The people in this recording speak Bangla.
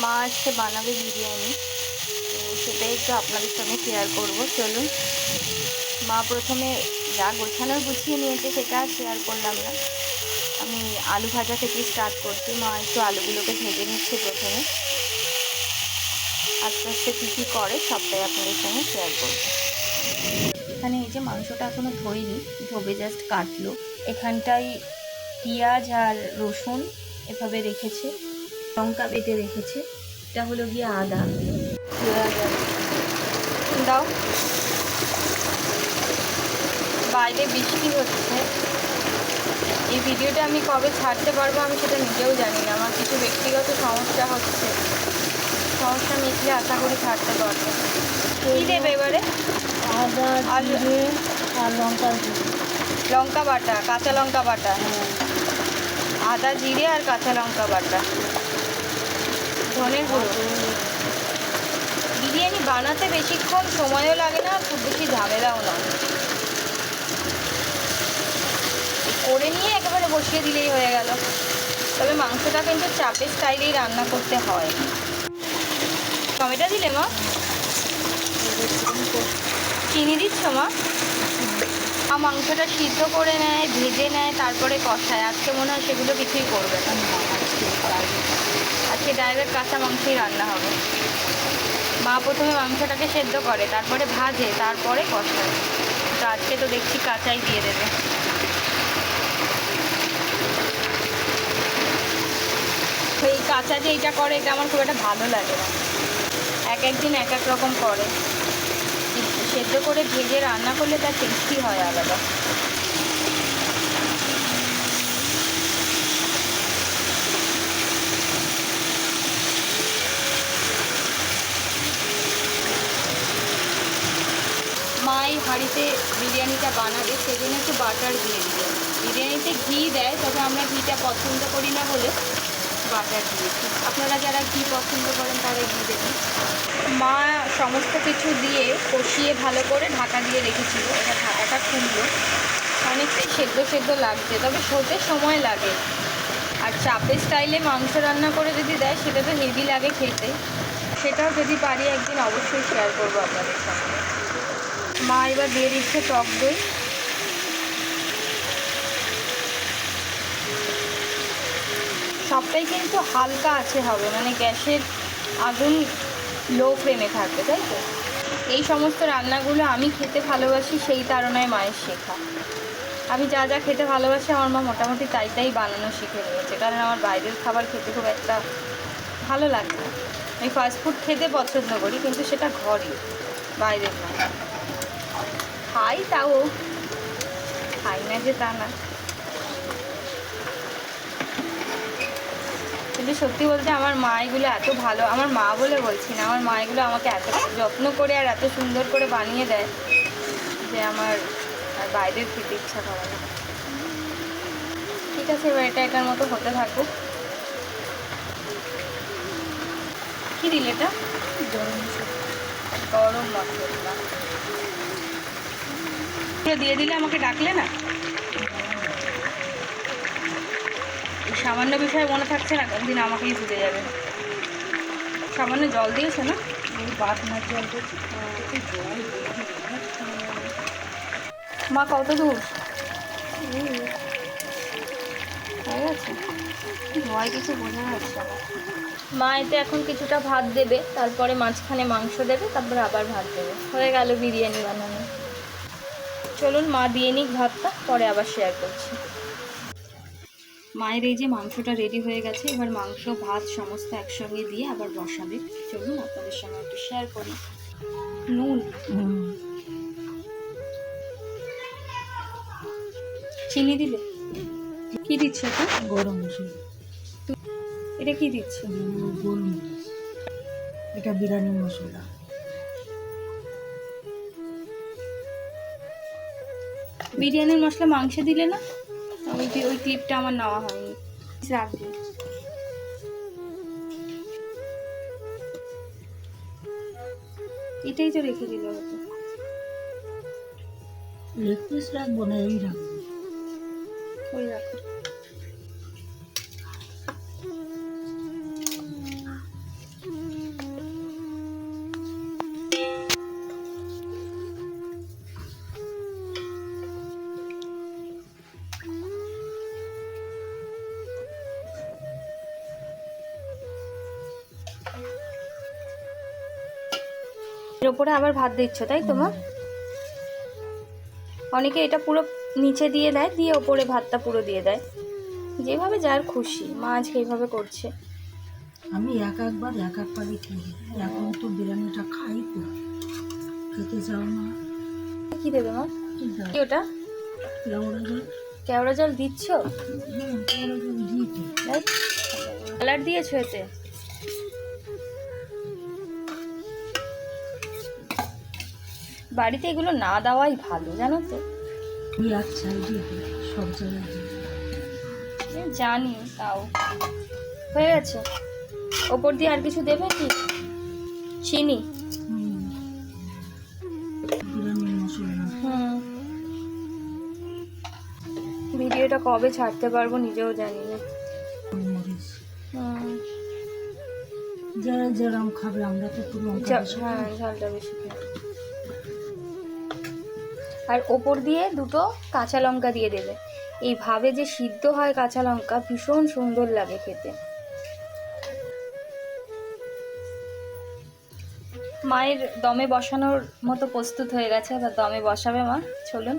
মা আজকে বানাবে বিরিয়ানি, তো সেটাই একটু আপনাদের সঙ্গে শেয়ার করবো। চলুন। মা প্রথমে যা গোছানোর গুছিয়ে নিয়েছে সেটা শেয়ার করলাম না, আমি আলু ভাজা থেকে স্টার্ট করছি। মা একটু আলুগুলোকে ভেজে নিচ্ছে প্রথমে, আস্তে আস্তে কী কী করে সবটাই আপনাদের সঙ্গে শেয়ার করবো। এখানে এই যে মাংসটা এখনও ধোয়নি, ধোবে জাস্ট কাটলো। এখানটায় পেঁয়াজ আর রসুন এভাবে রেখেছে, লঙ্কা বেটে রেখেছে, এটা হলো গিয়ে আদা। দাও, বাইরে বৃষ্টি হচ্ছে, এই ভিডিওটা আমি কবে ছাড়তে পারবো আমি সেটা নিজেও জানি না। আমার কিছু ব্যক্তিগত সমস্যা হচ্ছে, সমস্যা মিটলে আশা করি ছাড়তে পারবো। কী দেবে এবারে? আদা, জিরে আর লঙ্কা বাটা, কাঁচা লঙ্কা বাটা। আদা, জিরে আর কাঁচা লঙ্কা বাটা, ধনের গুঁড়ো। বিরিয়ানি বানাতে বেশিক্ষণ সময়ও লাগে না, খুব বেশি ঝামেলাও নয়, করে নিয়ে একেবারে বসিয়ে দিলেই হয়ে গেল। তবে মাংসটা কিন্তু চাপের স্টাইলেই রান্না করতে হয়। টমেটো দিলে মা? চিনি দিচ্ছ মা? মাংসটা সিদ্ধ করে নেয়, ভেজে নেয়, তারপরে কষায়। আজকে মনে হয় সেগুলো কিছুই করবে না, আজকে ডাইরেক্ট কাঁচা মাংসই রান্না হবে। মা প্রথমে মাংসটাকে সেদ্ধ করে, তারপরে ভাজে, তারপরে কষায়। তো আজকে তো দেখছি কাঁচাই দিয়ে দেবে। এই কাঁচা যে এইটা করে, এটা আমার খুব একটা ভালো লাগে না। এক একদিন এক এক রকম করে, সেদ্ধ করে ভেজে রান্না করলে তার টেস্টি হয় আলাদা। মা এই হাঁড়িতে বিরিয়ানিটা বানাবে, সেজন্য একটু বাটার দিয়ে দিল। বিরিয়ানিতে ঘি দেয়, তবে আমরা ঘিটা পছন্দ করি না বলে বাটার দিয়েছি। আপনারা যারা ঘি পছন্দ করেন তারা ঘি দেবেন। মা সমস্ত কিছু দিয়ে কষিয়ে ভালো করে ঢাকা দিয়ে রেখেছিল, এটা ঢাকাটা খুললো। অনেকটাই সেদ্ধ সেদ্ধ লাগছে, তবে হতে সময় লাগে। আর চাপের স্টাইলে মাংস রান্না করে যদি দেয় সেটা তো হেভি লাগে খেতে। সেটাও যদি পারি একদিন অবশ্যই শেয়ার করবো আপনাদের সঙ্গে। মা এবার দিয়ে দিচ্ছে টক দই। সবটাই কিন্তু হালকা আছে হবে, মানে গ্যাসের আগুন লো ফ্লেমে থাকবে, তাই তো? এই সমস্ত রান্নাগুলো আমি খেতে ভালোবাসি, সেই তাড়নায় মায়ের শেখা। আমি যা যা খেতে ভালোবাসি আমার মা মোটামুটি তাই তাই বানানো শিখে নিয়েছে, কারণ আমার বাইরের খাবার খেতে খুব একটা ভালো লাগে না। আমি ফাস্টফুড খেতে পছন্দ করি, কিন্তু সেটা ঘরই, বাইরের নয়। খাই, তাও খাই না যে তা না। কিন্তু সত্যি বলতে আমার মা এগুলো এত ভালো, আমার মা বলে বলছি না, আমার মা এগুলো আমাকে এত যত্ন করে আর এত সুন্দর করে বানিয়ে দেয় যে আমার আর বাইরের খেতে ইচ্ছা করে না। ঠিক আছে, এবার এটা এটার মতো হতে থাকুক। কি দিলে এটা? গরম মশলা দিয়ে দিলে আমাকে ডাকলে না? সামান্য বিষয় মনে থাকছে না, একদিন আমাকেই ভুলে যাবে। সামান্য জল দিয়েছে না? বাসনার জল মা কত দূর হয়ে গেছে? ভয় কিছু বোঝা যাচ্ছে না। মা এতে এখন কিছুটা ভাত দেবে, তারপরে মাঝখানে মাংস দেবে, তারপরে আবার ভাত দেবে। হয়ে গেল বিরিয়ানি বানানো। চলুন মা দিয়ে নিক ভাতটা, পরে আবার শেয়ার করছি। মায়ের এই যে মাংসটা রেডি হয়ে গেছে, এবার মাংস ভাত সমস্ত একসঙ্গে দিয়ে আবার বসাবে। চলুন আপনাদের সঙ্গে একটু শেয়ার করি। নুন, চিনি দিলে? কি দিচ্ছে এটা? গরম মশলা। এটা কি দিচ্ছে? গোলমরিচ, এটা বিরিয়ানি মশলা। বিরিয়ানির মশলা মাংসে দিলে না? ওই ক্লিপটা আমার নেওয়া হয়নি, রাখবি। এটাই তো রেখে দিলে হতো। লেগ পিস রাখবো না, এই রাখবো। ওই রাখো। এর ওপরে আবার ভাত দিচ্ছ তাই তো মা? অনেকে এটা পুরো নিচে দিয়ে দেয়, দিয়ে ওপরে ভাতটা পুরো দিয়ে দেয়, যেভাবে যার খুশি। মা আজকে এইভাবে করছে। আমি একবার খাই। এখন তো বিরিয়ানিটা খাই তো, খেতে চাও না। কি দেবে মা? কি দাও? কি ওটা? কেওড়া জল। কেওড়া জল দিচ্ছ? হ্যাঁ, কেওড়া জল দিই তো। তাই কালার দিয়েছো এতে? বাড়িতে এগুলো না দেওয়াই ভালো, জানো তো। আমি এক সাইডে দিই, সব জায়গায় দিই। জানি, তাও হয়ে গেছে। ওপর দিয়ে আর কিছু দেবে কি? চিনি? হুম, বিরিয়ানির মশলা। হুম। ভিডিওটা কবে ছাড়তে পারবো নিজেও জানি না। মরিচ হুম। যারা যেরকম খাবে, আমরা তো একটু লঙ্কা বেশি হ্যাঁ, খাই। ঝালটা বেশি খাই। আর ওপর দিয়ে দুটো কাঁচা লঙ্কা দিয়ে দেবে। এইভাবে যে সিদ্ধ হয় কাঁচা লঙ্কা, ভীষণ সুন্দর লাগে খেতে। মায়ের দমে বসানোর মতো প্রস্তুত হয়ে গেছে, এবার দমে বসাবে মা। চলুন।